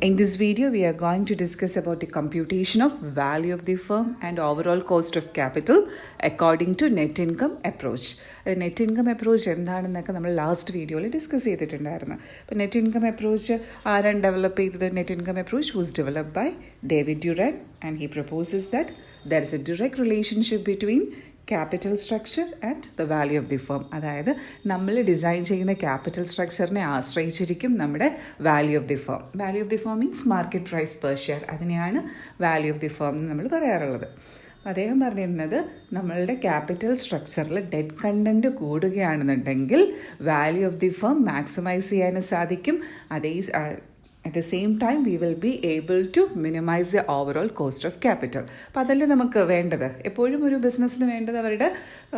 In this video, we are going to discuss about the computation of value of the firm and overall cost of capital according to net income approach. Net income approach എന്താണെന്നൊക്കെ നമ്മൾ last വീഡിയോയിൽ discuss ചെയ്തിട്ടുണ്ടായിരുന്നു. അപ്പോൾ net income approach ആരാണ് develop ചെയ്തത്? Net income approach was developed by David Durand and he proposes that there is a direct relationship between capital structure and the value of the firm. അതായത് നമ്മൾ design ചെയ്യുന്ന capital സ്ട്രക്ചറിനെ ആശ്രയിച്ചിരിക്കും നമ്മുടെ value of the firm. Value of the firm means market price per share. അതിനെയാണ് value of the firm എന്ന് നമ്മൾ പറയാറുള്ളത്. അദ്ദേഹം പറഞ്ഞിരുന്നത് നമ്മളുടെ ക്യാപിറ്റൽ സ്ട്രക്ചറിൽ ഡെറ്റ് കണ്ടൻറ്റ് കൂടുകയാണെന്നുണ്ടെങ്കിൽ value of the firm maximise ചെയ്യാനും സാധിക്കും. At the same time, we will be able to minimize the overall cost of capital. അപ്പോൾ അതല്ലേ നമുക്ക് വേണ്ടത്. എപ്പോഴും ഒരു ബിസിനസ്സിന് വേണ്ടത് അവരുടെ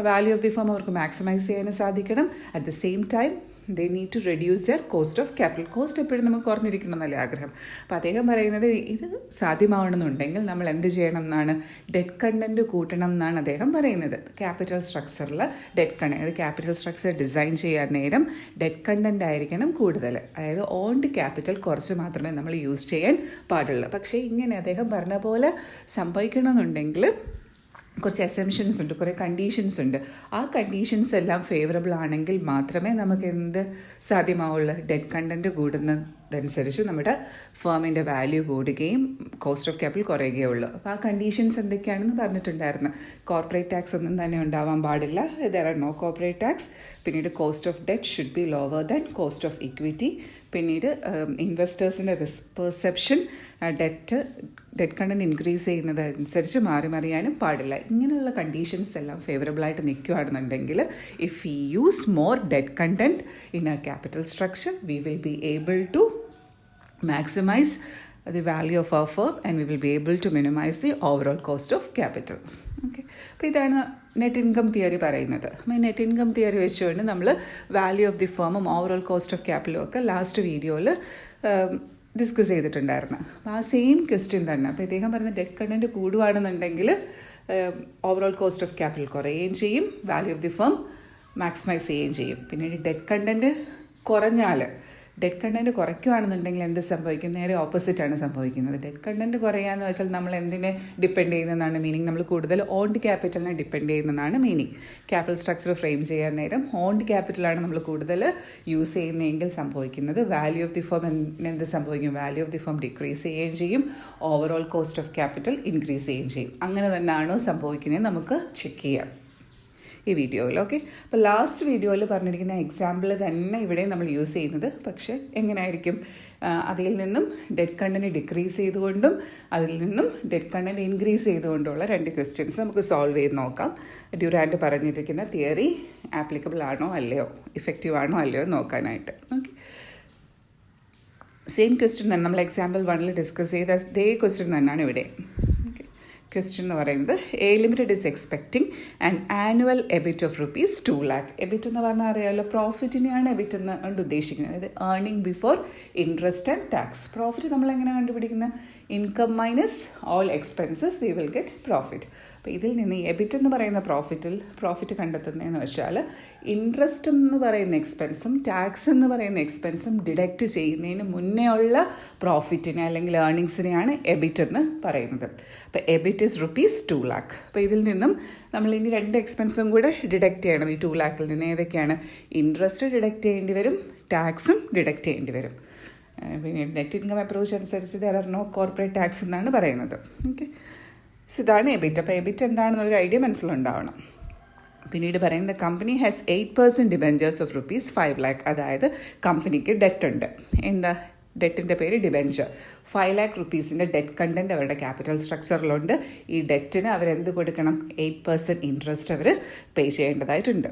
വാല്യൂ ഓഫ് ദി ഫേം അവർക്ക് മാക്സിമൈസ് ചെയ്യാനും സാധിക്കണം. At the same time they need to reduce their cost of capital. Cost എപ്പോഴും നമുക്ക് കുറഞ്ഞിരിക്കണം എന്നല്ലേ ആഗ്രഹം. അപ്പോൾ അദ്ദേഹം പറയുന്നത് ഇത് സാധ്യമാവണമെന്നുണ്ടെങ്കിൽ നമ്മൾ എന്ത് ചെയ്യണം എന്നാണ്, ഡെറ്റ് കണ്ടൻറ്റ് കൂട്ടണം എന്നാണ് അദ്ദേഹം പറയുന്നത്. ക്യാപിറ്റൽ സ്ട്രക്ചറിൽ debt content, capital structure design ചെയ്യാൻ നേരം ഡെറ്റ് കണ്ടൻറ്റ് ആയിരിക്കണം കൂടുതൽ. അതായത് ഓൺഡ് ക്യാപിറ്റൽ കുറച്ച് മാത്രമേ നമ്മൾ യൂസ് ചെയ്യാൻ പാടുള്ളൂ. പക്ഷേ ഇങ്ങനെ അദ്ദേഹം പറഞ്ഞ പോലെ സംഭവിക്കണമെന്നുണ്ടെങ്കിൽ കുറച്ച് അസംഷൻസ് ഉണ്ട്, കുറേ കണ്ടീഷൻസ് ഉണ്ട്. ആ കണ്ടീഷൻസ് എല്ലാം ഫേവറബിൾ ആണെങ്കിൽ മാത്രമേ നമുക്ക് എന്ത് സാധ്യമാവുള്ളൂ, ഡെറ്റ് കണ്ടൻറ്റ് കൂടുന്നതനുസരിച്ച് നമ്മുടെ ഫേമിൻ്റെ വാല്യൂ കൂടുകയും കോസ്റ്റ് ഓഫ് ക്യാപിറ്റൽ കുറയുകയുള്ളൂ. അപ്പോൾ ആ കണ്ടീഷൻസ് എന്തൊക്കെയാണെന്ന് പറഞ്ഞിട്ടുണ്ടായിരുന്നു. കോർപ്പറേറ്റ് ടാക്സ് ഒന്നും തന്നെ ഉണ്ടാവാൻ പാടില്ല, there are no corporate tax. പിന്നീട് cost of debt should be lower than cost of equity. പിന്നീട് ഇൻവെസ്റ്റേഴ്സിൻ്റെ risk perception debt content increase ചെയ്യുന്നതനുസരിച്ച് മാറിമറിയാനും പാടില്ല. ഇങ്ങനെയുള്ള കണ്ടീഷൻസ് എല്ലാം ഫേവറബിളായിട്ട് നിൽക്കുകയാണെന്നുണ്ടെങ്കിൽ if we use more debt content in a capital structure we will be able to maximise the value of our firm and we will be able to minimize the overall cost of capital. Okay, അപ്പോൾ ഇതാണ് net income theory പറയുന്നത്. Net income theory വെച്ചുകൊണ്ട് നമ്മൾ value of the ഫേമും overall cost of ക്യാപിറ്റലും ഒക്കെ last വീഡിയോയിൽ discuss ചെയ്തിട്ടുണ്ടായിരുന്നു. ആ സെയിം ക്വസ്റ്റ്യൻ തന്നെ. അപ്പോൾ ഇദ്ദേഹം പറഞ്ഞ ഡെറ്റ് കണ്ടൻറ്റ് കൂടുകയാണെന്നുണ്ടെങ്കിൽ ഓവറോൾ കോസ്റ്റ് ഓഫ് ക്യാപിറ്റൽ കുറയുകയും ചെയ്യും, value of the firm maximise ചെയ്യുകയും ചെയ്യും. പിന്നീട് ഡെറ്റ് കണ്ടൻറ്റ് കുറഞ്ഞാൽ, ഡെറ്റ് കണ്ടൻറ്റ് കുറയ്ക്കുകയാണെന്നുണ്ടെങ്കിൽ എന്ത് സംഭവിക്കും? നേരെ ഓപ്പോസിറ്റാണ് സംഭവിക്കുന്നത്. ഡെറ്റ് കണ്ടൻറ്റ് കുറയാന്ന് വെച്ചാൽ നമ്മൾ എന്തിനെ ഡിപ്പെൻഡ് ചെയ്യുന്നതാണ് മീനിങ്, നമ്മൾ കൂടുതൽ ഓൺഡ് ക്യാപിറ്റലിനെ ഡിപ്പെൻഡ് ചെയ്യുന്നതാണ് മീനിങ്. ക്യാപിറ്റൽ സ്ട്രക്ചർ ഫ്രെയിം ചെയ്യാൻ നേരം ഓൺഡ് ക്യാപിറ്റലാണ് നമ്മൾ കൂടുതൽ യൂസ് ചെയ്യുന്നതെങ്കിൽ സംഭവിക്കുന്നത് വാല്യൂ ഓഫ് ദി ഫേം എന്ത് സംഭവിക്കും? Value of the firm decrease ചെയ്യുകയും ചെയ്യും, overall cost of capital increase ചെയ്യുകയും ചെയ്യും. അങ്ങനെ തന്നെയാണോ സംഭവിക്കുന്നത് നമുക്ക് ചെക്ക് ചെയ്യാം ഈ വീഡിയോയിൽ. ഓക്കെ, അപ്പോൾ ലാസ്റ്റ് വീഡിയോയിൽ പറഞ്ഞിരിക്കുന്ന എക്സാമ്പിൾ തന്നെ ഇവിടെ നമ്മൾ യൂസ് ചെയ്യുന്നത്. പക്ഷേ എങ്ങനെയായിരിക്കും? അതിൽ നിന്നും ഡെറ്റ് കണ്ടൻറ്റ് ഡിക്രീസ് ചെയ്തുകൊണ്ടും അതിൽ നിന്നും ഡെറ്റ് കണ്ടൻറ്റ് ഇൻക്രീസ് ചെയ്തുകൊണ്ടുള്ള രണ്ട് ക്വസ്റ്റ്യൻസ് നമുക്ക് സോൾവ് ചെയ്ത് നോക്കാം. ഡ്യൂറാൻഡ് പറഞ്ഞിരിക്കുന്ന തിയറി ആപ്ലിക്കബിൾ ആണോ അല്ലയോ, ഇഫക്റ്റീവ് ആണോ അല്ലയോ നോക്കാനായിട്ട്. ഓക്കെ, സെയിം ക്വസ്റ്റ്യൻ തന്നെ നമ്മൾ എക്സാമ്പിൾ 1 ഡിസ്കസ് ചെയ്ത അതേ ക്വസ്റ്റ്യൻ തന്നെയാണ് ഇവിടെ. ക്വസ്റ്റ്യൻ എന്ന് പറയുന്നത് A limited is expecting and annual EBIT of ₹2 lakh. EBIT എന്ന് പറഞ്ഞാൽ അറിയാമല്ലോ, പ്രോഫിറ്റിനെയാണ് എബിറ്റ് എന്ന് കൊണ്ട് ഉദ്ദേശിക്കുന്നത്. അതായത് earning before interest and tax. Profit നമ്മൾ എങ്ങനെ കണ്ടുപിടിക്കുന്നത്? Income minus all expenses V will get profit. അപ്പോൾ ഇതിൽ നിന്ന് എബിറ്റ് എന്ന് പറയുന്ന പ്രോഫിറ്റ് കണ്ടെത്തുന്നതെന്ന് വെച്ചാൽ ഇൻട്രസ്റ്റ് എന്ന് പറയുന്ന എക്സ്പെൻസും ടാക്സ് എന്ന് പറയുന്ന എക്സ്പെൻസും ഡിഡക്റ്റ് ചെയ്യുന്നതിന് മുന്നേ ഉള്ള പ്രോഫിറ്റിനെ അല്ലെങ്കിൽ ഏർണിങ്സിനെയാണ് എബിറ്റ് എന്ന് പറയുന്നത്. അപ്പോൾ എബിറ്റ് ഇസ് ₹2 lakh. അപ്പോൾ ഇതിൽ നിന്നും നമ്മൾ ഇനി രണ്ട് എക്സ്പെൻസും കൂടെ ഡിഡക്റ്റ് ചെയ്യണം. ഈ 2 lakhൽ നിന്ന് ഏതൊക്കെയാണ്? ഇൻട്രസ്റ്റ് ഡിഡക്റ്റ് ചെയ്യേണ്ടി വരും, ടാക്സും ഡിഡക്റ്റ് ചെയ്യേണ്ടി വരും. പിന്നെ നെറ്റ് ഇൻകം അപ്രോച്ച് അനുസരിച്ച് there are no corporate tax എന്നാണ് പറയുന്നത്. ഓക്കെ, സോ ഇതാണ് എബിറ്റ്. അപ്പോൾ എബിറ്റ് എന്താണെന്നൊരു ഐഡിയ മനസ്സിലുണ്ടാവണം. പിന്നീട് പറയുന്നത് company has 8% debentures of ₹5 lakh. അതായത് കമ്പനിക്ക് ഡെറ്റ് ഉണ്ട്. എന്താ ഡെറ്റിൻ്റെ പേര്? ഡിബെഞ്ചർ. ₹5 lakh ഡെറ്റ് കണ്ടൻറ്റ് അവരുടെ ക്യാപിറ്റൽ സ്ട്രക്ചറിലുണ്ട്. ഈ ഡെറ്റിന് അവരെന്ത് കൊടുക്കണം? 8% ഇൻട്രസ്റ്റ് അവർ പേ ചെയ്യേണ്ടതായിട്ടുണ്ട്.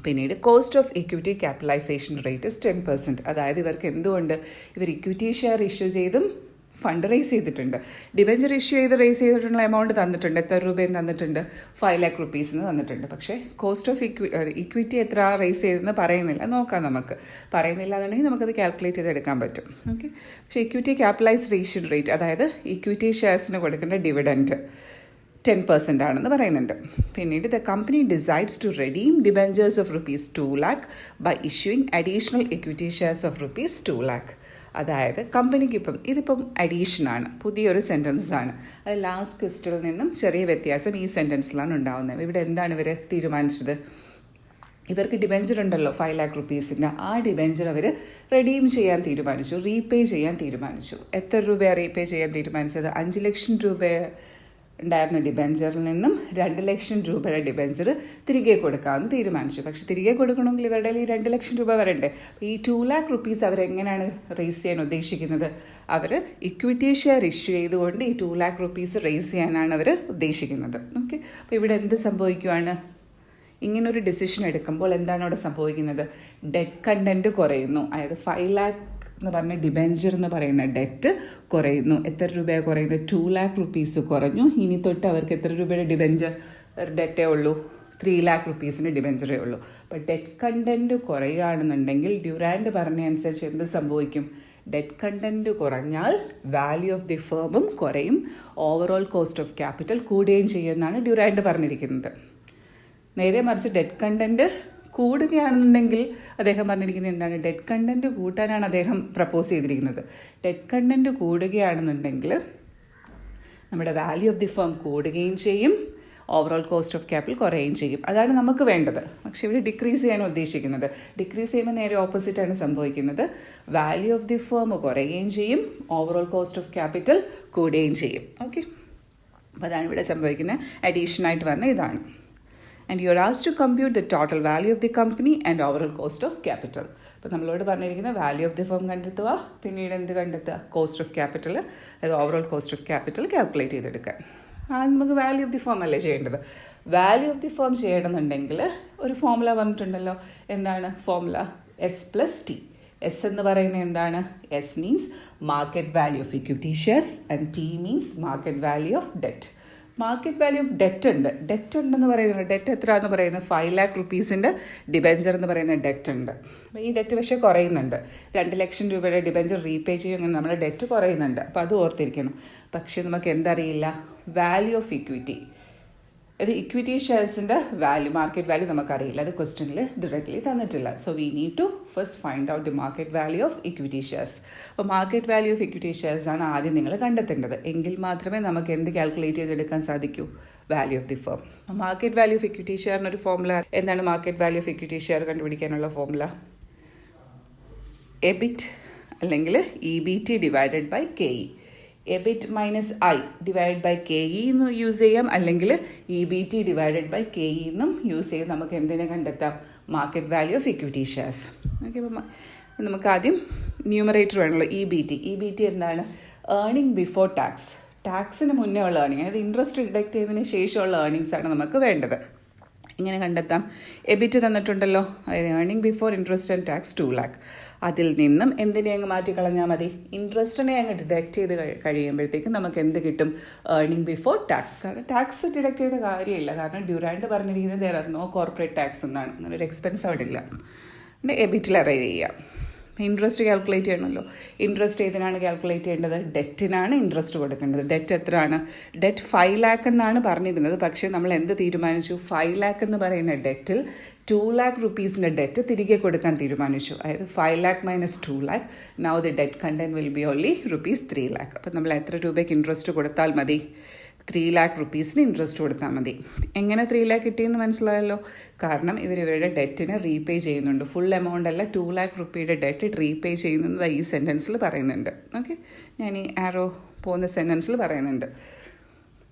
പിന്നീട് cost of equity capitalisation rate is 10%. അതായത് ഇവർക്ക് എന്തുകൊണ്ട് ഇവർ ഇക്വിറ്റി ഷെയർ ഇഷ്യൂ ചെയ്തും ഫണ്ട് റേസ് ചെയ്തിട്ടുണ്ട്. ഡിബെഞ്ചർ ഇഷ്യൂ ചെയ്ത് റേസ് ചെയ്തിട്ടുള്ള എമൗണ്ട് തന്നിട്ടുണ്ട്. എത്ര രൂപയും തന്നിട്ടുണ്ട്? ₹5 lakh തന്നിട്ടുണ്ട്. പക്ഷേ കോസ്റ്റ് ഓഫ് ഇക്വിറ്റി എത്ര റേസ് ചെയ്തെന്ന് പറയുന്നില്ല. നോക്കാം, നമുക്ക് പറയുന്നില്ല എന്നുണ്ടെങ്കിൽ നമുക്കത് കാൽക്കുലേറ്റ് ചെയ്തെടുക്കാൻ പറ്റും. ഓക്കെ, പക്ഷേ ഇക്വിറ്റി ക്യാപിറ്റലൈസേഷൻ റേറ്റ്, അതായത് ഇക്വിറ്റി ഷെയർസിന് കൊടുക്കേണ്ട ഡിവിഡൻറ്റ് 10% ആണെന്ന് പറയുന്നുണ്ട്. പിന്നീട് the company decides to redeem debentures of ₹2 lakh by issuing additional equity shares of ₹2 lakh. അതായത് കമ്പനിക്ക് ഇതിപ്പം അഡീഷനാണ്, പുതിയൊരു സെൻറ്റൻസാണ്. അത് ലാസ്റ്റ് ക്വസ്റ്റിൽ നിന്നും ചെറിയ വ്യത്യാസം ഈ സെൻറ്റൻസിലാണ് ഉണ്ടാകുന്നത്. ഇവിടെ എന്താണ് ഇവർ തീരുമാനിച്ചത്? ഇവർക്ക് ഡിബെഞ്ചർ ഉണ്ടല്ലോ 5 lakh rupees. ആ ഡിബെഞ്ചർ അവർ റെഡീം ചെയ്യാൻ തീരുമാനിച്ചു, റീപേ ചെയ്യാൻ തീരുമാനിച്ചു. എത്ര രൂപയാണ് റീപേ ചെയ്യാൻ തീരുമാനിച്ചത്? 5 ലക്ഷം രൂപ ഉണ്ടായിരുന്ന ഡിബെഞ്ചറിൽ നിന്നും 2 ലക്ഷം രൂപയുടെ ഡിബെഞ്ചർ തിരികെ കൊടുക്കാമെന്ന് തീരുമാനിച്ചു. പക്ഷെ തിരികെ കൊടുക്കണമെങ്കിൽ ഇവരുടെ ഈ 2 ലക്ഷം രൂപ വരണ്ടേ. ഈ 2 lakh rupees അവരെങ്ങനെയാണ് റേസ് ചെയ്യാൻ ഉദ്ദേശിക്കുന്നത്? അവർ ഇക്വിറ്റി ഷെയർ ഇഷ്യൂ ചെയ്തുകൊണ്ട് ഈ 2 lakh rupees റേസ് ചെയ്യാനാണ് അവർ ഉദ്ദേശിക്കുന്നത്. ഓക്കെ, അപ്പോൾ ഇവിടെ എന്ത് സംഭവിക്കുവാണ്? ഇങ്ങനൊരു ഡിസിഷൻ എടുക്കുമ്പോൾ എന്താണ് അവിടെ സംഭവിക്കുന്നത്? ഡെറ്റ് കണ്ടൻറ്റ് കുറയുന്നു. അതായത് 5 lakh എന്ന് പറഞ്ഞ ഡിബെഞ്ചർ എന്ന് പറയുന്ന ഡെറ്റ് കുറയുന്നു. എത്ര രൂപയാണ് കുറയുന്നത്? 2 lakh rupees കുറഞ്ഞു. ഇനി തൊട്ട് അവർക്ക് എത്ര രൂപയുടെ ഡിബെഞ്ചർ ഡെറ്റേ ഉള്ളൂ? 3 lakh rupees ഡിബെഞ്ചറേ ഉള്ളൂ. അപ്പോൾ ഡെറ്റ് കണ്ടൻറ്റ് കുറയുകയാണെന്നുണ്ടെങ്കിൽ ഡ്യൂറാൻഡ് പറഞ്ഞ അനുസരിച്ച് എന്ത് സംഭവിക്കും? ഡെറ്റ് കണ്ടൻറ്റ് കുറഞ്ഞാൽ വാല്യൂ ഓഫ് ദി ഫേമും കുറയും, ഓവറോൾ കോസ്റ്റ് ഓഫ് ക്യാപിറ്റൽ കൂടുകയും ചെയ്യുമെന്നാണ് ഡ്യൂറാൻഡ് പറഞ്ഞിരിക്കുന്നത്. നേരെ മറിച്ച് ഡെറ്റ് കണ്ടൻറ്റ് കൂടുകയാണെന്നുണ്ടെങ്കിൽ അദ്ദേഹം പറഞ്ഞിരിക്കുന്നത് എന്താണ്? ഡെറ്റ് കണ്ടൻറ്റ് കൂട്ടാനാണ് അദ്ദേഹം പ്രപ്പോസ് ചെയ്തിരിക്കുന്നത്. ഡെറ്റ് കണ്ടൻറ്റ് കൂടുകയാണെന്നുണ്ടെങ്കിൽ നമ്മുടെ വാല്യൂ ഓഫ് ദി ഫേം കൂടുകയും ചെയ്യും, ഓവറോൾ കോസ്റ്റ് ഓഫ് ക്യാപിറ്റൽ കുറയുകയും ചെയ്യും. അതാണ് നമുക്ക് വേണ്ടത്. പക്ഷേ ഇവിടെ ഡിക്രീസ് ചെയ്യാൻ ഉദ്ദേശിക്കുന്നത്. ഡിക്രീസ് ചെയ്യുമ്പോൾ നേരെ ഓപ്പോസിറ്റാണ് സംഭവിക്കുന്നത്. വാല്യൂ ഓഫ് ദി ഫേം കുറയുകയും ചെയ്യും, ഓവറോൾ കോസ്റ്റ് ഓഫ് ക്യാപിറ്റൽ കൂടുകയും ചെയ്യും. ഓക്കെ, അപ്പോൾ അതാണ് ഇവിടെ സംഭവിക്കുന്നത്. അഡീഷനായിട്ട് വന്ന ഇതാണ്. And you are asked to compute the total value of the company and overall cost of capital. അപ്പോൾ നമ്മളോട് പറഞ്ഞിരിക്കുന്ന വാല്യൂ ഓഫ് ദി ഫേം കണ്ടെത്തുക, പിന്നീട് എന്ത് കണ്ടെത്തുക? കോസ്റ്റ് ഓഫ് ക്യാപിറ്റൽ, അതായത് overall cost of capital calculate ചെയ്തെടുക്കാൻ. നമുക്ക് വാല്യൂ ഓഫ് ദി ഫേം അല്ലേ ചെയ്യേണ്ടത്. വാല്യൂ ഓഫ് ദി ഫേം ചെയ്യണമെന്നുണ്ടെങ്കിൽ ഒരു ഫോമുല പറഞ്ഞിട്ടുണ്ടല്ലോ. എന്താണ് ഫോമുല? S+T. എസ് എന്ന് പറയുന്നത് എന്താണ്? S means market value of equity shares and T means market value of debt. Market value of debt ഉണ്ടെന്ന് പറയുന്നത്. ഡെറ്റ് എത്ര എന്ന് പറയുന്നത്? 5 lakh rupees ഡിബെഞ്ചർ എന്ന് പറയുന്ന ഡെറ്റ് ഉണ്ട്. അപ്പോൾ ഈ ഡെറ്റ് പക്ഷേ കുറയുന്നുണ്ട്. 2 ലക്ഷം രൂപയുടെ ഡിബെഞ്ചർ റീപേ ചെയ്യും, അങ്ങനെ നമ്മുടെ ഡെറ്റ് കുറയുന്നുണ്ട്. അപ്പോൾ അത് ഓർത്തിരിക്കണം. പക്ഷേ നമുക്ക് എന്തറിയില്ല? വാല്യൂ ഓഫ് ഇക്വിറ്റി, അത് ഇക്വിറ്റി ഷെയർസിൻ്റെ വാല്യൂ, മാർക്കറ്റ് വാല്യൂ നമുക്കറിയില്ല. അത് ക്വസ്റ്റ്യനിൽ ഡയറക്റ്റ്ലി തന്നിട്ടില്ല. So we need to first find out the market value of equity shares. അപ്പോൾ market value of equity shares ആണ് ആദ്യം നിങ്ങൾ കണ്ടെത്തേണ്ടത്. എങ്കിൽ മാത്രമേ നമുക്ക് എന്ത് കാൽക്കുലേറ്റ് ചെയ്തെടുക്കാൻ സാധിക്കൂ? Value of the firm. Market value of equity ഷെയറിനൊരു ഫോമുല എന്താണ്? Market value of equity share കണ്ടുപിടിക്കാനുള്ള ഫോമുല എബിറ്റ് അല്ലെങ്കിൽ EBT divided by KE. EBIT minus I divide by KE എന്ന് യൂസ് ചെയ്യാം, അല്ലെങ്കിൽ EBT ഡിവൈഡഡ് ബൈ KE എന്നും use ചെയ്ത് നമുക്ക് എന്തിനെ കണ്ടെത്താം? Market value of equity shares. Okay, അപ്പോൾ നമുക്ക് ആദ്യം ന്യൂമറേറ്റർ വേണമല്ലോ. EBT എന്താണ്? Earning before tax. ടാക്സിന് മുന്നേ ഉള്ള ഏർണിംഗ്, അതായത് ഇൻട്രസ്റ്റ് ഡിഡക്റ്റ് ചെയ്തതിന് ശേഷമുള്ള ഏർണിങ്സാണ് നമുക്ക് വേണ്ടത്. ഇങ്ങനെ കണ്ടെത്താം. എബിറ്റ് തന്നിട്ടുണ്ടല്ലോ, അതായത് earning before interest and tax 2 lakh. അതിൽ നിന്നും എന്തിനെ അങ്ങ് മാറ്റിക്കളഞ്ഞാൽ മതി? ഇൻട്രസ്റ്റിനെ അങ്ങ് ഡിഡക്റ്റ് ചെയ്ത് കഴിയുമ്പോഴത്തേക്കും നമുക്ക് എന്ത് കിട്ടും? Earning before tax. കാരണം ടാക്സ് ഡിഡക്റ്റ് ചെയ്ത കാര്യമില്ല. കാരണം ഡ്യൂറാൻഡ് പറഞ്ഞിരിക്കുന്നത് there are no corporate tax എന്നാണ്. അങ്ങനെ ഒരു എക്സ്പെൻസ് അവിടെ ഇല്ല. എബിറ്റിൽ അറൈവ് ചെയ്യാം. ഇൻട്രസ്റ്റ് കാൽക്കുലേറ്റ് ചെയ്യണമല്ലോ. ഇൻട്രസ്റ്റ് ഏതിനാണ് കാൽക്കുലേറ്റ് ചെയ്യേണ്ടത്? ഡെറ്റിനാണ് ഇൻട്രസ്റ്റ് കൊടുക്കേണ്ടത്. ഡെറ്റ് എത്രയാണ്? ഡെറ്റ് 5 lakh എന്നാണ് പറഞ്ഞിരുന്നത്. പക്ഷേ നമ്മൾ എന്ത് തീരുമാനിച്ചു? 5 lakh എന്ന് പറയുന്ന ഡെറ്റിൽ 2 lakh rupees ഡെറ്റ് തിരികെ കൊടുക്കാൻ തീരുമാനിച്ചു. അതായത് 5 lakh minus 2 lakh. Now the debt content will be only ₹3 lakh. അപ്പം നമ്മൾ എത്ര രൂപയ്ക്ക് ഇൻട്രസ്റ്റ് കൊടുത്താൽ മതി? 3 lakh rupees ഇൻട്രസ്റ്റ് കൊടുത്താൽ മതി. എങ്ങനെ 3 lakh കിട്ടിയെന്ന് മനസ്സിലായല്ലോ. കാരണം ഇവരുടെ ഡെറ്റിനെ റീപേ ചെയ്യുന്നുണ്ട്. ഫുൾ എമൗണ്ട് അല്ല, 2 lakh rupeeയുടെ ഡെറ്റ് റീപേ ചെയ്യുന്നത് ഈ സെൻറ്റൻസിൽ പറയുന്നുണ്ട്. ഓക്കെ, ഞാൻ ഈ ആരോ പോകുന്ന സെൻറ്റൻസിൽ പറയുന്നുണ്ട്.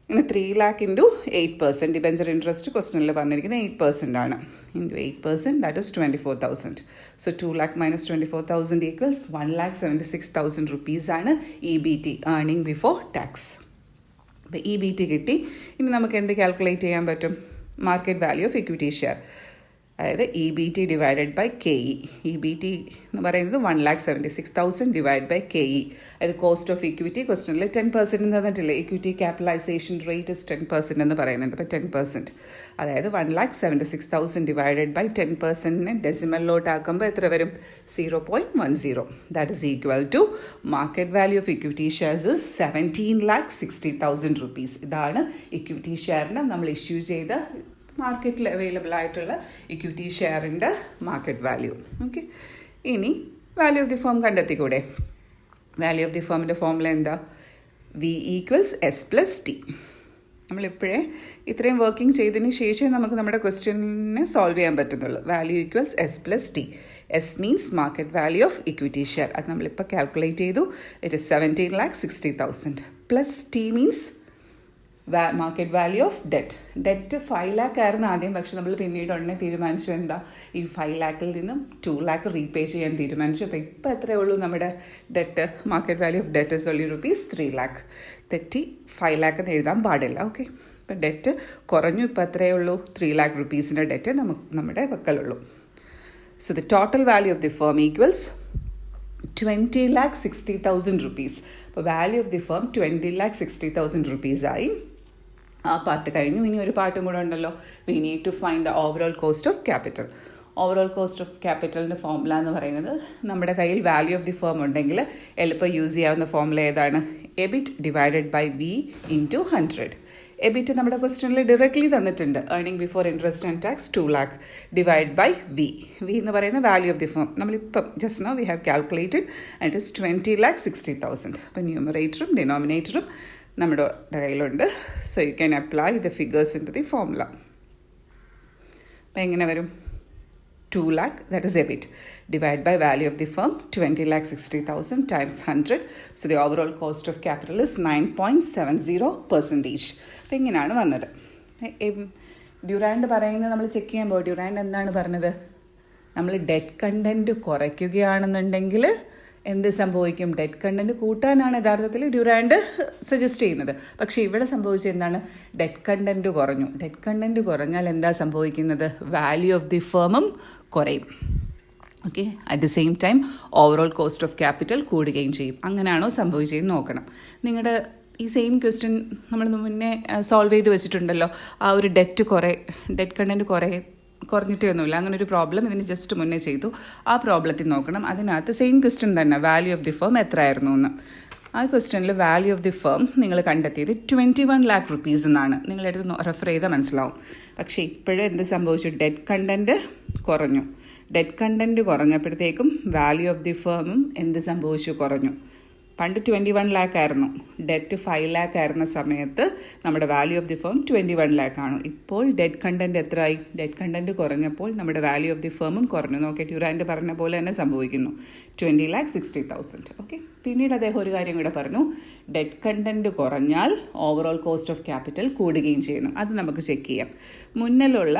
ഇങ്ങനെ 3 lakh ഇൻറ്റു 8%. ഡിബെഞ്ചർ ഇൻട്രസ്റ്റ് ക്വസ്റ്റനിൽ പറഞ്ഞിരിക്കുന്നത് 8% ആണ്. Into 8%, that is 24,000. So 2 lakh minus 24,000 equals 1,76,000 rupees ആണ് EBT, ഏർണിംഗ് ബിഫോർ ടാക്സ്. അപ്പോൾ EBT കിട്ടി. ഇനി നമുക്ക് എന്ത് കാൽക്കുലേറ്റ് ചെയ്യാൻ പറ്റും? Market value of equity share, അതായത് EBT divided by KE. EBT എന്ന് പറയുന്നത് 1,76,000 ഡിവൈഡ് ബൈ KE. അതായത് കോസ്റ്റ് ഓഫ് ഇക്വിറ്റി ക്വസ്റ്റനിൽ 10% എന്ന് തന്നിട്ടില്ലേ? ഇക്വിറ്റി ക്യാപിറ്റലൈസേഷൻ റേറ്റ് ഇസ് 10% എന്ന് പറയുന്നുണ്ട്. അപ്പോൾ 10%, അതായത് 1,76,000 ഡിവൈഡഡ് ബൈ 10%നെ ഡെസിമലിലോട്ട് ആക്കുമ്പോൾ എത്ര വരും? 0.10. That is equal to market value of equity shares is 17,60,000 rupees. ഇതാണ് ഇക്വിറ്റി ഷെയറിന് നമ്മൾ ഇഷ്യൂ ചെയ്ത മാർക്കറ്റിൽ അവൈലബിൾ ആയിട്ടുള്ള ഇക്വിറ്റി ഷെയറിൻ്റെ മാർക്കറ്റ് വാല്യൂ. ഓക്കെ, ഇനി വാല്യൂ ഓഫ് ദി ഫേം കണ്ടെത്തിക്കൂടെ? വാല്യൂ ഓഫ് ദി ഫേമിൻ്റെ ഫോർമുല എന്താ? V equals S plus T. നമ്മളിപ്പോഴേ ഇത്രയും വർക്കിംഗ് ചെയ്തതിന് ശേഷം നമുക്ക് നമ്മുടെ ക്വസ്റ്റ്യനെ സോൾവ് ചെയ്യാൻ പറ്റുന്നുള്ളൂ. Value equals S plus T. S means market value of equity share. അത് നമ്മളിപ്പോൾ കാൽക്കുലേറ്റ് ചെയ്തു. It is 17,60,000 plus T means market value of debt. Debt 5 lakh ആയിരുന്നു ആദ്യം. പക്ഷെ നമ്മൾ പിന്നീട് ഉടനെ തീരുമാനിച്ചു എന്താ, ഈ 5 lakhൽ നിന്നും 2 lakh റീപേ ചെയ്യാൻ തീരുമാനിച്ചു. അപ്പോൾ ഇപ്പോൾ എത്രയേ ഉള്ളൂ നമ്മുടെ debt? Market value of debt is only ₹3 lakh. തെറ്റി 5 lakh എന്ന് എഴുതാൻ പാടില്ല. ഓക്കെ, ഇപ്പം ഡെറ്റ് കുറഞ്ഞു. ഇപ്പോൾ എത്രയേ ഉള്ളൂ? 3 lakh rupees ഡെറ്റ് നമ്മുടെ പക്കലുള്ളൂ. So the total value of the firm equals 20,60,000 rupees. അപ്പോൾ value of the firm 20,60,000 rupees ആയി. ആ പാർട്ട് കഴിഞ്ഞു. ഇനി ഒരു പാർട്ടും കൂടെ ഉണ്ടല്ലോ. We need to find the overall cost of capital. Overall cost of ക്യാപിറ്റലിൻ്റെ ഫോർമുല എന്ന് പറയുന്നത്, നമ്മുടെ കയ്യിൽ വാല്യൂ ഓഫ് ദി ഫേം ഉണ്ടെങ്കിൽ എളുപ്പം യൂസ് ചെയ്യാവുന്ന ഫോർമുല ഏതാണ്? EBIT divided by V into 100. EBIT നമ്മുടെ ക്വസ്റ്റ്യനിൽ ഡയറക്ട്ലി തന്നിട്ടുണ്ട്. Earning before interest and tax 2 lakh divide by V. V എന്ന് പറയുന്ന വാല്യൂ ഓഫ് ദി ഫേം. നമ്മളിപ്പം just now we have calculated and it is 20,60,000. അപ്പം ന്യൂമറേറ്ററും ഡിനോമിനേറ്ററും നമ്മുടെ കയ്യിലുണ്ട്. So you can apply the figures into the formula. അപ്പം എങ്ങനെ വരും? 2 lakh, that is EBIT, divided by value of the firm 20,60,000 times 100. So the overall cost of capital is 9.70%. അപ്പം ഇങ്ങനെയാണ് വന്നത്. ഡ്യൂറാൻഡ് പറയുന്നത് നമ്മൾ ചെക്ക് ചെയ്യുമ്പോൾ ഡ്യൂറാൻഡ് എന്താണ് പറഞ്ഞത്? നമ്മൾ ഡെറ്റ് കണ്ടൻറ്റ് കുറയ്ക്കുകയാണെന്നുണ്ടെങ്കിൽ എന്ത് സംഭവിക്കും? ഡെറ്റ് കണ്ടൻറ്റ് കൂട്ടാനാണ് യഥാർത്ഥത്തിൽ ഡ്യൂറാൻഡ് സജസ്റ്റ് ചെയ്യുന്നത്. പക്ഷേ ഇവിടെ സംഭവിച്ചത് എന്താണ്? ഡെറ്റ് കണ്ടൻറ്റ് കുറഞ്ഞു. ഡെറ്റ് കണ്ടൻറ്റ് കുറഞ്ഞാൽ എന്താ സംഭവിക്കുന്നത്? വാല്യൂ ഓഫ് ദി ഫേമും കുറയും. Okay, at the same time overall cost of capital കൂടുകയും ചെയ്യും. അങ്ങനെയാണോ സംഭവിച്ചതെന്ന് നോക്കണം. നിങ്ങളുടെ ഈ സെയിം ക്വസ്റ്റ്യൻ നമ്മൾ മുന്നേ സോൾവ് ചെയ്ത് വെച്ചിട്ടുണ്ടല്ലോ. ആ ഒരു ഡെറ്റ് കണ്ടൻറ്റ് കുറഞ്ഞിട്ടേ ഒന്നുമില്ല. അങ്ങനെ ഒരു പ്രോബ്ലം ഇതിന് ജസ്റ്റ് മുന്നേ ചെയ്തു. ആ പ്രോബ്ലത്തിൽ നോക്കണം. അതിനകത്ത് സെയിം ക്വസ്റ്റ്യൻ തന്നെ, വാല്യൂ ഓഫ് ദി ഫേം എത്രയായിരുന്നു എന്ന്. ആ ക്വസ്റ്റ്യനിൽ വാല്യൂ ഓഫ് ദി ഫേം നിങ്ങൾ കണ്ടെത്തിയത് 21 lakh rupees എന്നാണ്. നിങ്ങളെടുത്ത് റെഫർ ചെയ്താൽ മനസ്സിലാവും. പക്ഷേ ഇപ്പോഴേ എന്ത് സംഭവിച്ചു? ഡെറ്റ് കണ്ടൻറ്റ് കുറഞ്ഞു. ഡെറ്റ് കണ്ടൻറ്റ് കുറഞ്ഞപ്പോഴത്തേക്കും വാല്യൂ ഓഫ് ദി ഫേമും എന്ത് സംഭവിച്ചു? കുറഞ്ഞു. പണ്ട് 21 lakh ആയിരുന്നു. ഡെറ്റ് 5 lakh ആയിരുന്ന സമയത്ത് നമ്മുടെ value of the firm 21 lakh ആണ്. ഇപ്പോൾ ഡെറ്റ് കണ്ടൻറ്റ് എത്രയായി? ഡെറ്റ് കണ്ടൻറ്റ് കുറഞ്ഞപ്പോൾ നമ്മുടെ വാല്യൂ ഓഫ് ദി ഫേമും കുറഞ്ഞു. നോക്കി, ഡ്യൂറാൻഡ് പറഞ്ഞ പോലെ തന്നെ സംഭവിക്കുന്നു. 20,60,000. ഓക്കെ, പിന്നീട് അദ്ദേഹം ഒരു കാര്യം കൂടെ പറഞ്ഞു. ഡെറ്റ് കണ്ടൻറ്റ് കുറഞ്ഞാൽ ഓവറോൾ കോസ്റ്റ് ഓഫ് ക്യാപിറ്റൽ കൂടുകയും ചെയ്യുന്നു. അത് നമുക്ക് ചെക്ക് ചെയ്യാം. മുന്നിലുള്ള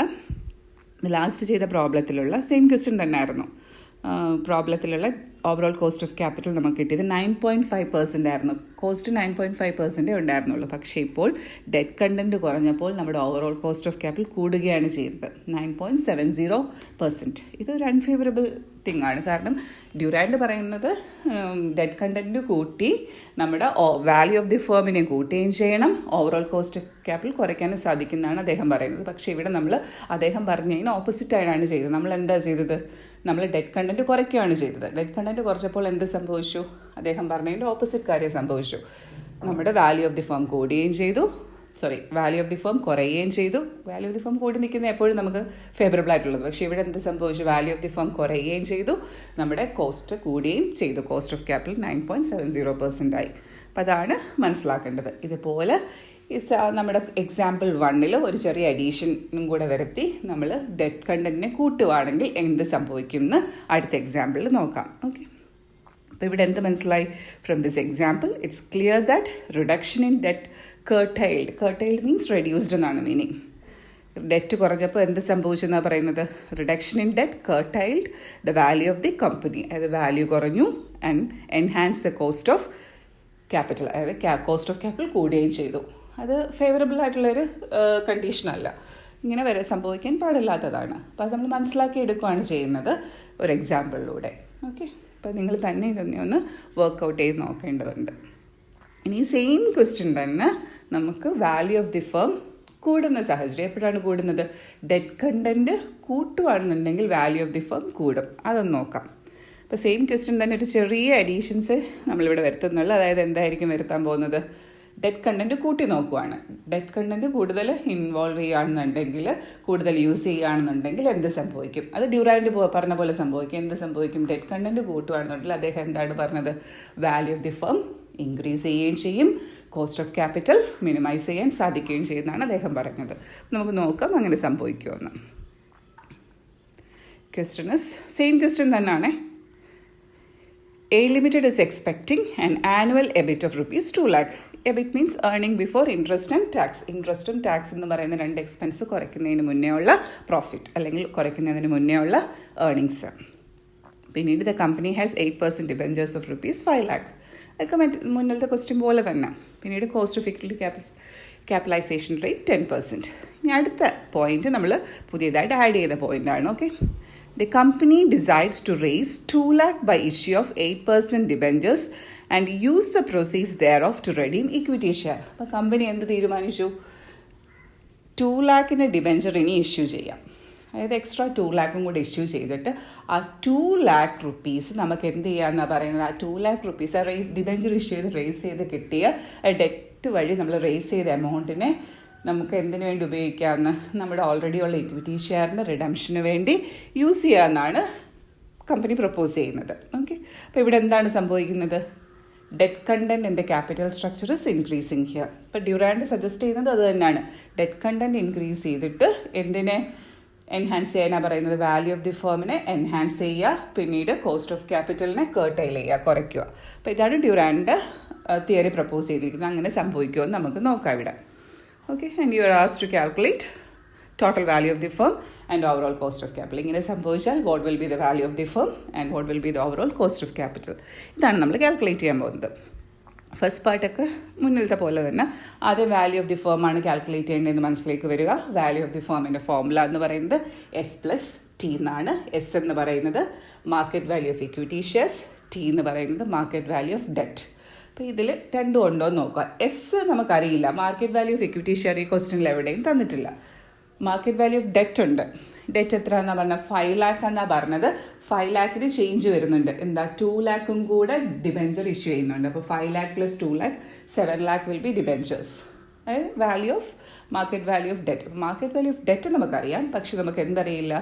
ലാസ്റ്റ് ചെയ്ത പ്രോബ്ലത്തിലുള്ള സെയിം ക്വസ്റ്റ്യൻ തന്നെ ആയിരുന്നു. പ്രോബ്ലത്തിലുള്ള ഓവറോൾ കോസ്റ്റ് ഓഫ് ക്യാപിറ്റൽ നമുക്ക് കിട്ടിയത് 9.5% ആയിരുന്നു. കോസ്റ്റ് 9.5% ഉണ്ടായിരുന്നുള്ളൂ. പക്ഷേ ഇപ്പോൾ ഡെറ്റ് കണ്ടൻറ്റ് കുറഞ്ഞപ്പോൾ നമ്മുടെ ഓവറോൾ കോസ്റ്റ് ഓഫ് ക്യാപിറ്റൽ കൂടുകയാണ് ചെയ്തത്. 9.70%. ഇതൊരു അൺഫേവറബിൾ തിങ് ആണ്. കാരണം ഡ്യൂറാൻഡ് പറയുന്നത് ഡെറ്റ് കണ്ടൻറ്റ് കൂട്ടി നമ്മുടെ വാല്യൂ ഓഫ് ദി ഫേമിനെ കൂട്ടുകയും ചെയ്യണം, ഓവറോൾ കോസ്റ്റ് ഓഫ് ക്യാപിറ്റൽ കുറയ്ക്കാനും സാധിക്കുന്നതാണ് അദ്ദേഹം പറയുന്നത്. പക്ഷേ ഇവിടെ നമ്മൾ അദ്ദേഹം പറഞ്ഞതിന് ഓപ്പോസിറ്റായിട്ടാണ് ചെയ്തത്. നമ്മൾ എന്താ ചെയ്തത്? നമ്മൾ ഡെറ്റ് കണ്ടൻറ്റ് കുറയ്ക്കുകയാണ് ചെയ്തത്. ഡെറ്റ് കണ്ടൻറ്റ് കുറച്ചപ്പോൾ എന്ത് സംഭവിച്ചു? അദ്ദേഹം പറഞ്ഞതിൻ്റെ ഓപ്പോസിറ്റ് കാര്യം സംഭവിച്ചു. നമ്മുടെ വാല്യൂ ഓഫ് ദി ഫേം കൂടുകയും ചെയ്തു. വാല്യൂ ഓഫ് ദി ഫേം കുറയുകയും ചെയ്തു. വാല്യൂ ഓഫ് ദി ഫേം കൂടി നിൽക്കുന്ന എപ്പോഴും നമുക്ക് ഫേവറബിൾ ആയിട്ടുള്ളത്. പക്ഷേ ഇവിടെ എന്ത് സംഭവിച്ചു? വാല്യൂ ഓഫ് ദി ഫേം കുറയുകയും ചെയ്തു. നമ്മുടെ കോസ്റ്റ് കൂടുകയും ചെയ്തു. കോസ്റ്റ് ഓഫ് ക്യാപിറ്റൽ 9.70% ആയി. അപ്പോൾ അതാണ് മനസ്സിലാക്കേണ്ടത്. ഇതുപോലെ നമ്മുടെ എക്സാമ്പിൾ 1 ഒരു ചെറിയ അഡീഷനും കൂടെ വരുത്തി നമ്മൾ ഡെറ്റ് കണ്ടൻറ്റിനെ കൂട്ടുവാണെങ്കിൽ എന്ത് സംഭവിക്കും എന്ന് അടുത്ത എക്സാമ്പിളിൽ നോക്കാം. ഓക്കെ, അപ്പോൾ ഇവിടെ എന്ത് മനസ്സിലായി? From this example it's clear that reduction in debt curtailed means reduced എന്നാണ് മീനിങ്. ഡെറ്റ് കുറഞ്ഞപ്പോൾ എന്ത് സംഭവിച്ചെന്നാണ് പറയുന്നത്? Reduction in debt curtailed the value of the company. അതായത് വാല്യൂ കുറഞ്ഞു and enhance the cost of capital. അതായത് കോസ്റ്റ് ഓഫ് ക്യാപിറ്റൽ കൂടുകയും ചെയ്തു. അത് favourable ആയിട്ടുള്ളൊരു കണ്ടീഷനല്ല. ഇങ്ങനെ വരെ സംഭവിക്കാൻ പാടില്ലാത്തതാണ്. അപ്പോൾ അത് നമ്മൾ മനസ്സിലാക്കി എടുക്കുകയാണ് ചെയ്യുന്നത് ഒരു എക്സാമ്പിളിലൂടെ. ഓക്കെ, അപ്പോൾ നിങ്ങൾ തന്നെ ഒന്ന് വർക്കൗട്ട് ചെയ്ത് നോക്കേണ്ടതുണ്ട്. ഇനി സെയിം ക്വസ്റ്റ്യൻ തന്നെ നമുക്ക് വാല്യൂ ഓഫ് ദി ഫേം കൂടുന്ന സാഹചര്യം എപ്പോഴാണ് കൂടുന്നത്? ഡെറ്റ് കണ്ടൻറ്റ് കൂട്ടുവാണെന്നുണ്ടെങ്കിൽ വാല്യൂ ഓഫ് ദി ഫേം കൂടും. അതൊന്ന് നോക്കാം. അപ്പോൾ സെയിം ക്വസ്റ്റ്യൻ തന്നെ ഒരു ചെറിയ അഡീഷൻസ് നമ്മളിവിടെ വരുത്തുന്നുള്ളൂ. അതായത് എന്തായിരിക്കും വരുത്താൻ പോകുന്നത്? ഡെറ്റ് കണ്ടൻറ്റ് കൂട്ടി നോക്കുവാണ്. ഡെറ്റ് കണ്ടൻറ്റ് കൂടുതൽ ഇൻവോൾവ് ചെയ്യുകയാണെന്നുണ്ടെങ്കിൽ, കൂടുതൽ യൂസ് ചെയ്യുകയാണെന്നുണ്ടെങ്കിൽ എന്ത് സംഭവിക്കും? അത് ഡ്യൂറാൻഡ് പറഞ്ഞ പോലെ സംഭവിക്കും. എന്ത് സംഭവിക്കും? ഡെറ്റ് കണ്ടൻറ്റ് കൂട്ടുകയാണെന്നുണ്ടെങ്കിൽ അദ്ദേഹം എന്താണ് പറഞ്ഞത്? Value of the firm increase ചെയ്യുകയും ചെയ്യും, കോസ്റ്റ് ഓഫ് ക്യാപിറ്റൽ മിനിമൈസ് ചെയ്യാൻ സാധിക്കുകയും ചെയ്യുന്നതാണ് അദ്ദേഹം പറഞ്ഞത്. നമുക്ക് നോക്കാം അങ്ങനെ സംഭവിക്കുമെന്ന്. ക്വസ്റ്റ്യൻ ഇസ് സെയിം ക്വസ്റ്റ്യൻ തന്നെയാണേ. A Limited is expecting an annual EBIT of rupees 2 lakh. EBIT means earning before interest and tax. ഇൻട്രസ്റ്റും ടാക്സ് എന്ന് പറയുന്ന രണ്ട് എക്സ്പെൻസ് കുറയ്ക്കുന്നതിന് മുന്നേ ഉള്ള പ്രോഫിറ്റ്, അല്ലെങ്കിൽ കുറയ്ക്കുന്നതിന് മുന്നേ ഉള്ള ഏർണിങ്സ്. പിന്നീട് the company has 8% debentures of rupees 5 lakh. അതൊക്കെ മുന്നിലത്തെ ക്വസ്റ്റ്യൻ പോലെ തന്നെ. പിന്നീട് cost of equity capitalisation rate 10%. ഇനി അടുത്ത പോയിന്റ് നമ്മൾ പുതിയതായിട്ട് ആഡ് ചെയ്ത പോയിന്റാണ്. Okay, the company decides to raise 2 lakh by issue of 8% debentures and use the proceeds thereof to redeem equity share. അപ്പോൾ കമ്പനി എന്ത് തീരുമാനിച്ചു? 2 lakhന് ഡിബെഞ്ചർ ഇനി ഇഷ്യൂ ചെയ്യാം. അതായത് എക്സ്ട്രാ 2 lakhും കൂടി ഇഷ്യൂ ചെയ്തിട്ട് ആ 2 lakh rupees നമുക്ക് എന്ത് ചെയ്യാമെന്നാണ് പറയുന്നത്? ആ 2 lakh rupees ആ ഡിബെഞ്ചർ ഇഷ്യൂ ചെയ്ത് റേസ് ചെയ്ത് കിട്ടിയ ഡെറ്റ് വഴി നമ്മൾ റേസ് ചെയ്ത എമൗണ്ടിനെ നമുക്ക് എന്തിനു വേണ്ടി ഉപയോഗിക്കാമെന്ന്? നമ്മുടെ ഓൾറെഡി ഉള്ള ഇക്വിറ്റി ഷെയറിൻ്റെ റിഡംഷന് വേണ്ടി യൂസ് ചെയ്യാമെന്നാണ് കമ്പനി പ്രപ്പോസ് ചെയ്യുന്നത്. ഓക്കെ, അപ്പോൾ ഇവിടെ എന്താണ് സംഭവിക്കുന്നത്? ഡെറ്റ് കണ്ടൻറ്റ് എൻ്റെ capital structure is increasing here. ഇപ്പോൾ ഡ്യൂറാൻഡ് സജസ്റ്റ് ചെയ്യുന്നത് അത് തന്നെയാണ്. ഡെറ്റ് കണ്ടൻറ്റ് ഇൻക്രീസ് ചെയ്തിട്ട് എന്തിനെ എൻഹാൻസ് ചെയ്യാനാണ് പറയുന്നത്? വാല്യൂ ഓഫ് ദി ഫേമിനെ എൻഹാൻസ് ചെയ്യുക, പിന്നീട് കോസ്റ്റ് ഓഫ് ക്യാപിറ്റലിനെ കേർട്ടൈൽ ചെയ്യുക, കുറയ്ക്കുക. അപ്പോൾ ഇതാണ് ഡ്യൂറാൻഡ് തിയറി പ്രപ്പോസ് ചെയ്തിരിക്കുന്നത്. അങ്ങനെ സംഭവിക്കുമെന്ന് നമുക്ക് നോക്കാം ഇവിടെ. Okay, and you are asked to calculate total value of the firm and overall cost of capital. ഇങ്ങനെ സംഭവിച്ചാൽ what will be the value of the firm and what will be the overall cost of capital? ഇതാണ് നമ്മൾ calculate ചെയ്യാൻ പോകുന്നത്. First പാർട്ടൊക്കെ മുന്നിലത്തെ പോലെ തന്നെ ആദ്യം value of the firm ആണ് കാൽക്കുലേറ്റ് ചെയ്യേണ്ടതെന്ന് മനസ്സിലേക്ക് വരിക. വാല്യൂ ഓഫ് ദി ഫേമിൻ്റെ ഫോർമുല എന്ന് പറയുന്നത് S+T എന്നാണ്. എസ് എന്ന് പറയുന്നത് market value of equity shares, T എന്ന് പറയുന്നത് മാർക്കറ്റ് വാല്യൂ ഓഫ് ഡെറ്റ്. അപ്പോൾ ഇതിൽ രണ്ടും ഉണ്ടോ എന്ന് നോക്കുക. എസ് നമുക്കറിയില്ല. Market value of equity share ഈ ക്വസ്റ്റ്യനിൽ എവിടെയും തന്നിട്ടില്ല. മാർക്കറ്റ് വാല്യൂ ഓഫ് ഡെറ്റ് ഉണ്ട്. ഡെറ്റ് എത്ര എന്നാണ് പറഞ്ഞത്? 5 lakh എന്നാണ് പറഞ്ഞത്. 5 lakhന് ചേഞ്ച് വരുന്നുണ്ട്. എന്താ? 2 lakhും കൂടെ ഡിബെഞ്ചർ ഇഷ്യൂ ചെയ്യുന്നുണ്ട്. അപ്പോൾ 5 lakh + 2 lakh 7 lakh will be debentures. Value of market value of debt. Market value of debt നമുക്കറിയാം, പക്ഷെ നമുക്ക് എന്തറിയില്ല?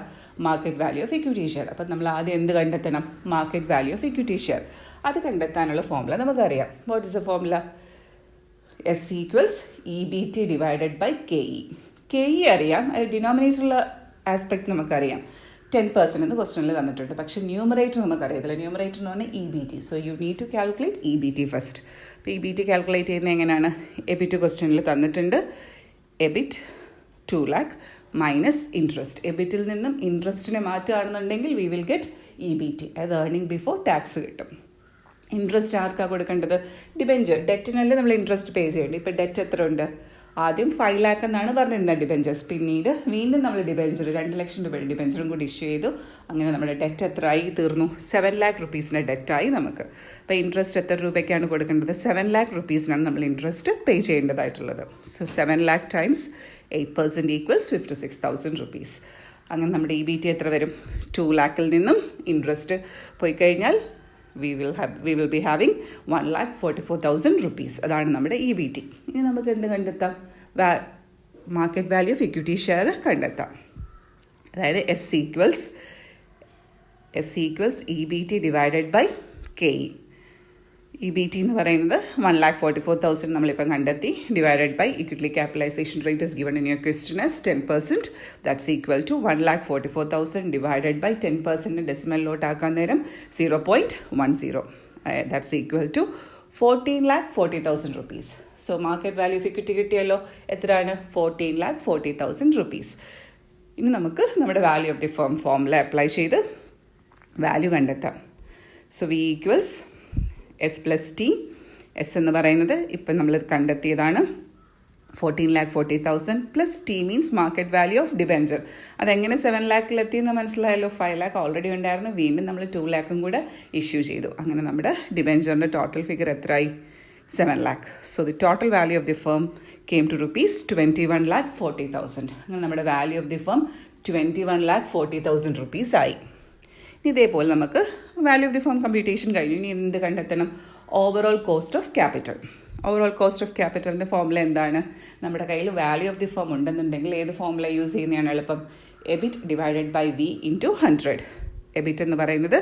Market value of equity share. അപ്പം നമ്മൾ ആദ്യം എന്ത് കണ്ടെത്തണം? Market value of equity share. അത് കണ്ടെത്താനുള്ള ഫോർമുല നമുക്കറിയാം. What is the formula? S = EBT divided by KE. KE അറിയാം, അത് ഡിനോമിനേറ്ററിലുള്ള ആസ്പെക്ട് നമുക്കറിയാം. 10% എന്ന് ക്വസ്റ്റനിൽ തന്നിട്ടുണ്ട്, പക്ഷേ ന്യൂമറേറ്റർ നമുക്കറിയത്തില്ല. ന്യൂമറേറ്റർ എന്ന് പറഞ്ഞാൽ EBT. So you need to calculate EBT first. അപ്പോൾ EBT കാൽക്കുലേറ്റ് ചെയ്യുന്നത് എങ്ങനെയാണ്? EBIT ക്വസ്റ്റനിൽ തന്നിട്ടുണ്ട്. EBIT 2 lakh minus interest. EBITൽ നിന്നും ഇൻട്രസ്റ്റിനെ മാറ്റുകയാണെന്നുണ്ടെങ്കിൽ വി വിൽ ഗെറ്റ് EBT. അത് ഏർണിംഗ് ബിഫോർ ടാക്സ് കിട്ടും. ഇൻട്രസ്റ്റ് ആർക്കാണ് കൊടുക്കേണ്ടത്? ഡിബെഞ്ചർ. ഡെറ്റിനല്ലേ നമ്മൾ ഇൻട്രസ്റ്റ് പേ ചെയ്യേണ്ടത്. ഇപ്പോൾ ഡെറ്റ് എത്ര ഉണ്ട്? ആദ്യം 5 lakh എന്നാണ് പറഞ്ഞിരുന്നത് ഡിബെഞ്ചേഴ്സ്. പിന്നീട് വീണ്ടും നമ്മൾ ഡിബെഞ്ചർ 2 ലക്ഷം രൂപ ഡിബെഞ്ചറും കൂടി ഇഷ്യൂ ചെയ്തു. അങ്ങനെ നമ്മുടെ ഡെറ്റ് എത്ര ആയി തീർന്നു? 7 lakh rupeesൻ്റെ ഡെറ്റായി നമുക്ക്. അപ്പോൾ ഇൻട്രസ്റ്റ് എത്ര രൂപയ്ക്കാണ് കൊടുക്കേണ്ടത്? 7 lakh rupeesനാണ് നമ്മൾ ഇൻട്രസ്റ്റ് പേ ചെയ്യേണ്ടതായിട്ടുള്ളത്. So 7 lakh times 8% = 56,000 rupees. അങ്ങനെ നമ്മുടെ EBT എത്ര വരും? 2 lakhൽ നിന്നും ഇൻട്രസ്റ്റ് പോയി കഴിഞ്ഞാൽ we will be having 1,44,000 rupees. അതാണ് നമ്മുടെ EBT. ഇനി നമുക്ക് എന്ത് കണ്ടെത്താം? Market value of equity share കണ്ടെത്താം. അതായത് S equals EBT divided by KE. EBT എന്ന് പറയുന്നത് 1,44,000 നമ്മളിപ്പം കണ്ടെത്തി. Divided by equity capitalisation rate is given in your question as 10%. That's equal to 1,44,000 divided by 10% ഡെസിമലിലോട്ട് ആക്കാൻ നേരം 0.10. That's equal to 14,40,000 rupees. So market value of equity കിട്ടിയല്ലോ. എത്രയാണ്? 14,40,000 rupees. ഇനി നമുക്ക് നമ്മുടെ value of the firm formula apply ചെയ്ത് value കണ്ടെത്താം. So V equals S+T. S എന്ന് പറയുന്നത് ഇപ്പം നമ്മൾ കണ്ടെത്തിയതാണ്. 14,40,000 plus T means market value of debenture. അതെങ്ങനെ 7 lakhൽ എത്തിയെന്ന് മനസ്സിലായല്ലോ. 5 lakh ഓൾറെഡി ഉണ്ടായിരുന്നു. വീണ്ടും നമ്മൾ 2 lakhും കൂടെ ഇഷ്യൂ ചെയ്തു. അങ്ങനെ നമ്മുടെ ഡിബെഞ്ചറിൻ്റെ ടോട്ടൽ ഫിഗർ എത്രയായി? 7 lakh. So the total value of the firm came to rupees 21,40,000. അങ്ങനെ നമ്മുടെ value of the firm 21,40,000 rupees ആയി. ഇതേപോലെ നമുക്ക് value of the firm computation കഴിഞ്ഞു. ഇനി എന്ത് കണ്ടെത്തണം? Overall cost of capital. Overall cost of ക്യാപിറ്റലിൻ്റെ ഫോർമുല എന്താണ്? നമ്മുടെ കയ്യിൽ വാല്യൂ ഓഫ് ദി ഫേം ഉണ്ടെന്നുണ്ടെങ്കിൽ ഏത് ഫോർമുല യൂസ് ചെയ്യുന്നതാണ് എളുപ്പം? EBIT divided by V into 100. EBIT എന്ന് പറയുന്നത്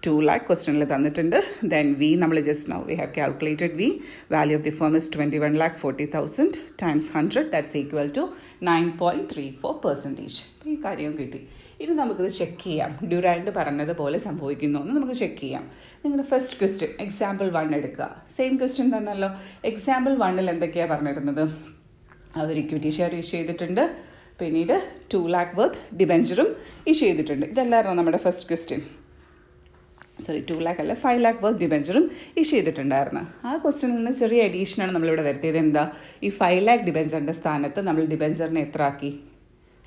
2 lakh ക്വസ്റ്റനിൽ തന്നിട്ടുണ്ട്. ദെൻ വി നമ്മൾ just now we have calculated V. Value of the firm is 21,40,000 times 100 that's equal to 9.34%. ഈ കാര്യം കിട്ടി. ഇനി നമുക്കിത് ചെക്ക് ചെയ്യാം. ഡ്യൂറാൻഡ് പറഞ്ഞതുപോലെ സംഭവിക്കുന്നു എന്ന് നമുക്ക് ചെക്ക് ചെയ്യാം. നിങ്ങളുടെ ഫസ്റ്റ് ക്വസ്റ്റ്യൻ എക്സാമ്പിൾ 1 എടുക്കുക. Same question തന്നെയല്ലോ. എക്സാമ്പിൾ 1 പറഞ്ഞിരുന്നത് അവർ ഇക്വിറ്റി ഷെയർ ഇഷ്യൂ ചെയ്തിട്ടുണ്ട്, പിന്നീട് 2 lakh വർത്ത് ഡിബെഞ്ചറും ഇഷ്യൂ ചെയ്തിട്ടുണ്ട്. ഇതല്ലായിരുന്നു നമ്മുടെ ഫസ്റ്റ് ക്വസ്റ്റ്യൻ. 2 lakh അല്ല 5 lakh വർത്ത് ഡിബെഞ്ചറും ഇഷ്യൂ ചെയ്തിട്ടുണ്ടായിരുന്നു. ആ ക്വസ്റ്റ്യനിൽ നിന്ന് ചെറിയ എഡീഷനാണ് നമ്മളിവിടെ വരുത്തിയത്. എന്താ? ഈ 5 lakh ഡിബെഞ്ചറിൻ്റെ സ്ഥാനത്ത് നമ്മൾ ഡിബെഞ്ചറിനെ എത്ര ആക്കി?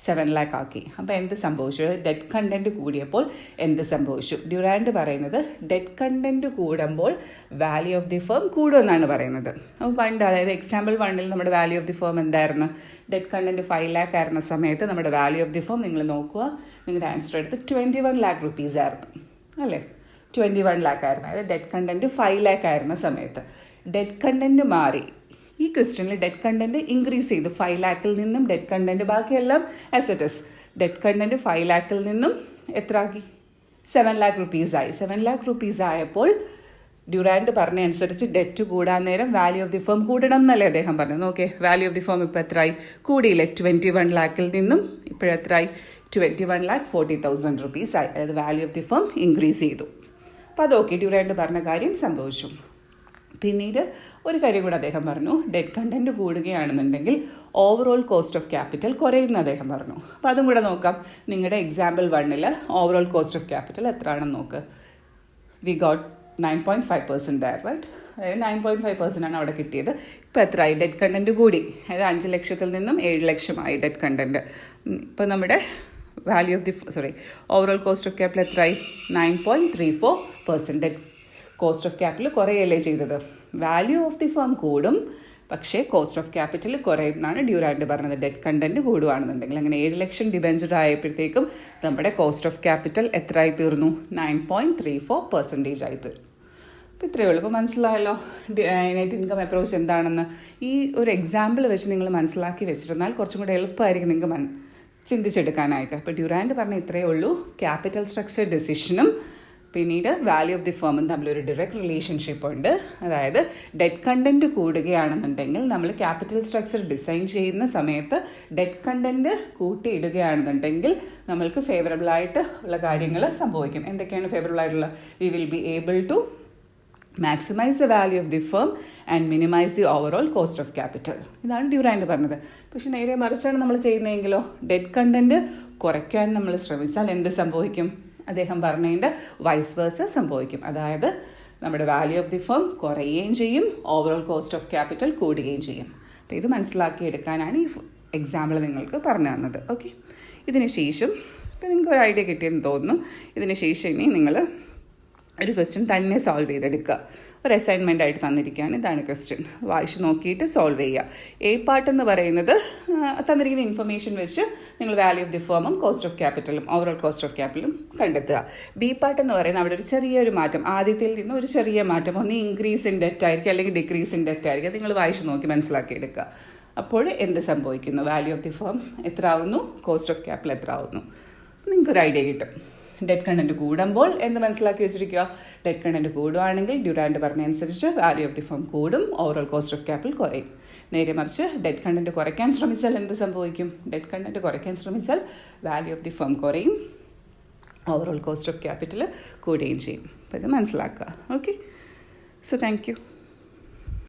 7 lakh ആക്കി. അപ്പോൾ എന്ത് സംഭവിച്ചു? ഡെറ്റ് കണ്ടൻറ്റ് കൂടിയപ്പോൾ എന്ത് സംഭവിച്ചു? ഡ്യൂറാൻഡ് പറയുന്നത് ഡെറ്റ് കണ്ടൻറ്റ് കൂടുമ്പോൾ വാല്യൂ ഓഫ് ദി ഫേം കൂടുമെന്നാണ് പറയുന്നത്. അപ്പോൾ പണ്ട്, അതായത് എക്സാമ്പിൾ 1 നമ്മുടെ വാല്യൂ ഓഫ് ദി ഫേം എന്തായിരുന്നു? ഡെറ്റ് കണ്ടൻറ്റ് 5 lakh ആയിരുന്ന സമയത്ത് നമ്മുടെ വാല്യൂ ഓഫ് ദി ഫേം നിങ്ങൾ നോക്കുക, നിങ്ങളുടെ ആൻസർ എടുത്ത് 21 lakh rupees ആയിരുന്നു അല്ലേ? 21 lakh ആയിരുന്നു. അതായത് ഡെറ്റ് കണ്ടൻറ്റ് 5 lakh ആയിരുന്ന സമയത്ത് ഡെറ്റ് കണ്ടൻറ്റ് മാറി. ഈ ക്വസ്റ്റ്യനിൽ ഡെറ്റ് കണ്ടൻറ്റ് ഇൻക്രീസ് ചെയ്തു. 5 lakh നിന്നും ഡെറ്റ് കണ്ടൻറ്റ് ബാക്കിയെല്ലാം അസറ്റസ്. ഡെറ്റ് കണ്ടൻറ്റ് 5 lakh നിന്നും എത്ര ആക്കി? 7 lakh rupees ആയി. 7 lakh rupees ആയപ്പോൾ ഡ്യൂറാൻഡ് പറഞ്ഞ അനുസരിച്ച് ഡെറ്റ് കൂടാൻ നേരം വാല്യൂ ഓഫ് ദി ഫേം കൂടണം എന്നല്ലേ അദ്ദേഹം പറഞ്ഞത്? നോക്കേ, വാല്യൂ ഓഫ് ദി ഫേം ഇപ്പോൾ എത്രയായി? കൂടിയില്ലേ? 21 lakh നിന്നും ഇപ്പോഴെത്രയായി? 21,40,000 rupees ആയി. അതായത് value of the firm increase ചെയ്തു. അപ്പോൾ അതൊക്കെ ഡ്യൂറാൻഡ് പറഞ്ഞ കാര്യം സംഭവിച്ചു. പിന്നീട് ഒരു കാര്യം കൂടെ അദ്ദേഹം പറഞ്ഞു, ഡെറ്റ് കണ്ടൻറ്റ് കൂടുകയാണെന്നുണ്ടെങ്കിൽ ഓവറോൾ കോസ്റ്റ് ഓഫ് ക്യാപിറ്റൽ കുറയുമെന്ന് അദ്ദേഹം പറഞ്ഞു. അപ്പോൾ അതും കൂടെ നോക്കാം. നിങ്ങളുടെ example 1 overall cost of capital എത്ര ആണെന്ന് നോക്ക്. We got 9.5% there, right? അതായത് 9.5% ആണ് അവിടെ കിട്ടിയത്. ഇപ്പോൾ എത്രയായി? ഡെറ്റ് കണ്ടൻറ്റ് കൂടി. അതായത് 5 ലക്ഷത്തിൽ നിന്നും 7 ലക്ഷമായി ഡെറ്റ് കണ്ടൻറ്റ്. ഇപ്പോൾ നമ്മുടെ value of the overall cost of capital എത്രയായി? 9.34%. ഡെറ്റ് കോസ്റ്റ് ഓഫ് ക്യാപിറ്റൽ കുറയല്ലേ ചെയ്തത്? വാല്യൂ ഓഫ് ദി ഫേം കൂടും, പക്ഷേ കോസ്റ്റ് ഓഫ് ക്യാപിറ്റൽ കുറയുമെന്നാണ് ഡ്യൂറാൻഡ് പറഞ്ഞത്. ഡെറ്റ് കണ്ടൻറ്റ് കൂടുകയാണെന്നുണ്ടെങ്കിൽ അങ്ങനെ 7 ലക്ഷം ഡിബെഞ്ചർ ആയപ്പോഴത്തേക്കും നമ്മുടെ കോസ്റ്റ് ഓഫ് ക്യാപിറ്റൽ എത്ര ആയി തീർന്നു? 9.34% ആയി തീർന്നു. അപ്പോൾ ഇത്രയേ ഉള്ളൂ. ഇപ്പോൾ മനസ്സിലായല്ലോ നെറ്റ് ഇൻകം അപ്രോച്ച് എന്താണെന്ന്. ഈ ഒരു എക്സാമ്പിൾ വെച്ച് നിങ്ങൾ മനസ്സിലാക്കി വെച്ചിരുന്നാൽ കുറച്ചും കൂടെ എളുപ്പമായിരിക്കും നിങ്ങൾക്ക് ചിന്തിച്ചെടുക്കാനായിട്ട്. അപ്പോൾ ഡ്യൂറാൻഡ് പറഞ്ഞ ഇത്രയേ ഉള്ളൂ. ക്യാപിറ്റൽ സ്ട്രക്ചർ ഡെസിഷനും പിന്നീട് വാല്യൂ ഓഫ് ദി ഫേമും തമ്മിലൊരു ഡയറക്റ്റ് റിലേഷൻഷിപ്പ് ഉണ്ട്. അതായത് ഡെറ്റ് കണ്ടൻറ്റ് കൂടുകയാണെന്നുണ്ടെങ്കിൽ നമ്മൾ ക്യാപിറ്റൽ സ്ട്രക്ചർ ഡിസൈൻ ചെയ്യുന്ന സമയത്ത് ഡെറ്റ് കണ്ടൻറ്റ് കൂട്ടിയിടുകയാണെന്നുണ്ടെങ്കിൽ നമ്മൾക്ക് ഫേവറബിളായിട്ട് ഉള്ള കാര്യങ്ങൾ സംഭവിക്കും. എന്തൊക്കെയാണ് ഫേവറബിൾ ആയിട്ടുള്ള? We will be able to maximise the value of the firm and minimise the overall cost of capital. ഇതാണ് ഡ്യൂറാൻഡ് പറഞ്ഞത്. പക്ഷെ നേരെ മറിച്ചാണ് നമ്മൾ ചെയ്യുന്നതെങ്കിലോ? ഡെറ്റ് കണ്ടൻറ്റ് കുറയ്ക്കാൻ നമ്മൾ ശ്രമിച്ചാൽ എന്ത് സംഭവിക്കും? അദ്ദേഹം പറഞ്ഞതിൻ്റെ വൈസ് വേഴ്സ സംഭവിക്കും. അതായത് നമ്മുടെ വാല്യൂ ഓഫ് ദി ഫേം കുറയുകയും ചെയ്യും, ഓവറോൾ കോസ്റ്റ് ഓഫ് ക്യാപിറ്റൽ കൂടുകയും ചെയ്യും. അപ്പോൾ ഇത് മനസ്സിലാക്കിയെടുക്കാനാണ് ഈ എക്സാമ്പിൾ നിങ്ങൾക്ക് പറഞ്ഞു തന്നത്. ഓക്കെ, ഇതിന് ശേഷം ഇപ്പോൾ നിങ്ങൾക്ക് ഒരു ഐഡിയ കിട്ടിയെന്ന് തോന്നുന്നു. ഇതിന് ശേഷം ഇനി നിങ്ങൾ ഒരു ക്വസ്റ്റ്യൻ തന്നെ സോൾവ് ചെയ്തെടുക്കുക. ഒരു അസൈൻമെൻ്റ് ആയിട്ട് തന്നിരിക്കുകയാണ്. ഇതാണ് ക്വസ്റ്റ്യൻ. വായിച്ച് നോക്കിയിട്ട് സോൾവ് ചെയ്യുക. എ പാർട്ട് എന്ന് പറയുന്നത് തന്നിരിക്കുന്ന ഇൻഫർമേഷൻ വെച്ച് നിങ്ങൾ വാല്യൂ ഓഫ് ദി ഫേമും കോസ്റ്റ് ഓഫ് ക്യാപിറ്റലും ഓവറോൾ കോസ്റ്റ് ഓഫ് ക്യാപിറ്റലും കണ്ടെത്തുക. ബി പാർട്ട് എന്ന് പറയുന്നത് അവിടെ ഒരു ചെറിയൊരു മാറ്റം, ആദ്യത്തിൽ നിന്ന് ഒരു ചെറിയ മാറ്റം, ഒന്ന് ഇൻക്രീസ് ഇൻ ഡെറ്റ് ആയിരിക്കും അല്ലെങ്കിൽ ഡിക്രീസ് ഇൻ ഡെറ്റ് ആയിരിക്കും. നിങ്ങൾ വായിച്ച് നോക്കി മനസ്സിലാക്കിയെടുക്കുക. അപ്പോൾ എന്ത് സംഭവിക്കുന്നു? വാല്യൂ ഓഫ് ദി ഫേം എത്ര ആവുന്നു, കോസ്റ്റ് ഓഫ് ക്യാപിറ്റൽ എത്ര ആവുന്നു, നിങ്ങൾക്കൊരു ഐഡിയ കിട്ടും. ഡെറ്റ് കണ്ടൻറ്റ് കൂടുമ്പോൾ എന്ന് മനസ്സിലാക്കി വെച്ചിരിക്കുക. ഡെറ്റ് കണ്ടൻറ്റ് കൂടുകയാണെങ്കിൽ ഡ്യൂറാൻഡ് പറഞ്ഞ അനുസരിച്ച് വാല്യൂ ഓഫ് ദി ഫേം കൂടും, ഓവറോൾ കോസ്റ്റ് ഓഫ് ക്യാപിറ്റൽ കുറയും. നേരെ മറിച്ച് ഡെറ്റ് കണ്ടൻറ്റ് കുറയ്ക്കാൻ ശ്രമിച്ചാൽ എന്ത് സംഭവിക്കും? ഡെറ്റ് കണ്ടൻറ്റ് കുറയ്ക്കാൻ ശ്രമിച്ചാൽ വാല്യൂ ഓഫ് ദി ഫേം കുറയും, ഓവറോൾ കോസ്റ്റ് ഓഫ് ക്യാപിറ്റൽ കൂടുകയും ചെയ്യും. അപ്പോൾ ഇത് മനസ്സിലാക്കുക. Okay, so thank you.